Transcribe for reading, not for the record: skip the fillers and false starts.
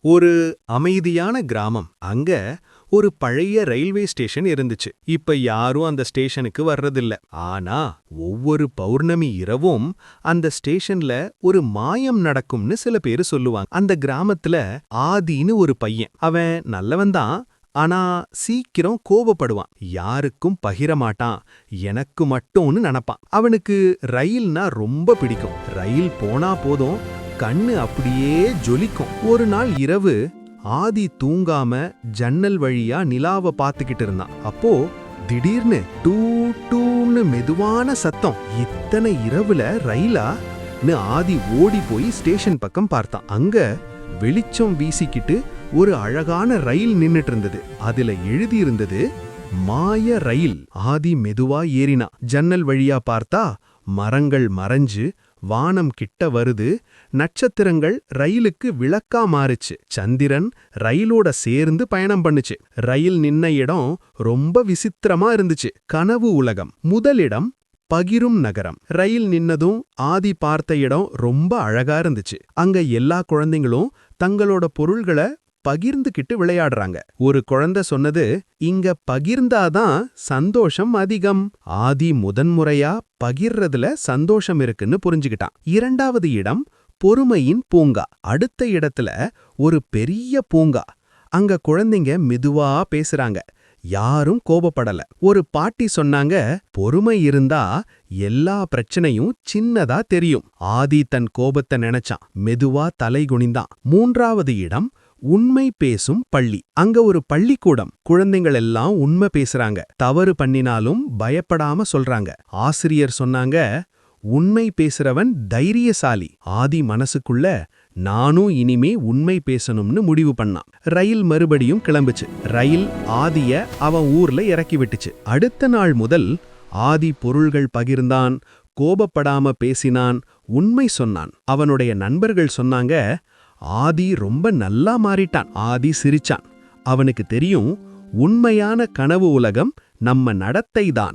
ஒரு அமைதியான கிராமம். அங்க ஒரு பழைய ரயில்வே ஸ்டேஷன் இருந்துச்சு. இப்ப யாரும் அந்த ஸ்டேஷனுக்கு வர்றதில்ல. ஆனா ஒவ்வொரு பௌர்ணமி இரவும் அந்த ஸ்டேஷன்ல ஒரு மாயம் நடக்கும்னு சில பேரு சொல்லுவாங்க. அந்த கிராமத்துல ஆதின்னு ஒரு பையன். அவன் நல்லவன்தான். ஆனா சீக்கிரம் கோபப்படுவான். யாருக்கும் பகிர மாட்டான். எனக்கு மட்டும்னு நினைப்பான். அவனுக்கு ரயில்னா ரொம்ப பிடிக்கும். ரயில் போனா போதும் கண்ணு அப்படியே ஜொலிக்கும். ஒரு நாள் இரவு ஆதி தூங்காம ஜன்னல் வழியா நிலாவை பார்த்துக்கிட்டு இருந்தான். அப்போ திடீர்னு டூ டூன்னு மெதுவான சத்தம். இத்தனை இரவுல ரயிலான்னு ஆதி ஓடி போய் ஸ்டேஷன் பக்கம் பார்த்தான். அங்க வெளிச்சம் வீசிக்கிட்டு ஒரு அழகான ரயில் நின்னுட்டு இருந்தது. அதுல எழுதி இருந்தது மாய ரயில். ஆதி மெதுவா ஏறினா. ஜன்னல் வழியா பார்த்தா மரங்கள் மறைஞ்சு வானம் கிட்ட வருது. நட்சத்திரங்கள் ரயிலுக்கு விளக்கா மாறுச்சு. சந்திரன் ரயிலோட சேர்ந்து பயணம் பண்ணுச்சு. ரயில் நின்ன இடம் ரொம்ப விசித்திரமா இருந்துச்சு. கனவு உலகம். முதலிடம் பகிரும் நகரம். ரயில் நின்னதும் ஆதி பார்த்த இடம் ரொம்ப அழகா இருந்துச்சு. அங்க எல்லா குழந்தைங்களும் தங்களோட பொருள்களை பகிர்ந்துகிட்டு விளையாடுறாங்க. ஒரு குழந்தை சொன்னது, இங்க பகிர்ந்தாதான் சந்தோஷம் அதிகம். ஆதி முதன்முறையா பகிர்றதுல சந்தோஷம் இருக்குன்னு புரிஞ்சுக்கிட்டான். இரண்டாவது இடம் பொறுமையின் பூங்கா. அடுத்த இடத்துல ஒரு பெரிய பூங்கா. அங்க குழந்தைங்க மெதுவா பேசுறாங்க. யாரும் கோபப்படல. ஒரு பாட்டி சொன்னாங்க, பொறுமை இருந்தா எல்லா பிரச்சனையும் சின்னதா தெரியும். ஆதி தன் கோபத்தை நினைச்சான். மெதுவா தலை குனிந்தான். மூன்றாவது இடம் உண்மை பேசும் பள்ளி. அங்க ஒரு பள்ளிக்கூடம். குழந்தைகள் எல்லாம் உண்மை பேசுறாங்க. தவறு பண்ணினாலும் பயப்படாம சொல்றாங்க. ஆசிரியர் சொன்னாங்க, உண்மை பேசுறவன் தைரியசாலி. ஆதி மனசுக்குள்ள நானும் இனிமே உண்மை பேசணும்னு முடிவு பண்ணான். ரயில் மறுபடியும் கிளம்புச்சு. ரயில் ஆதிய அவன் ஊர்ல இறக்கி விட்டுச்சு. அடுத்த நாள் முதல் ஆதி பொருள்கள் பகிர்ந்தான், கோபப்படாம பேசினான், உண்மை சொன்னான். அவனுடைய நண்பர்கள் சொன்னாங்க, ஆதி ரொம்ப நல்லா மாறிட்டான். ஆதி சிரிச்சான். அவனுக்கு தெரியும், உண்மையான கனவு உலகம் நம்ம நடத்தைதான்.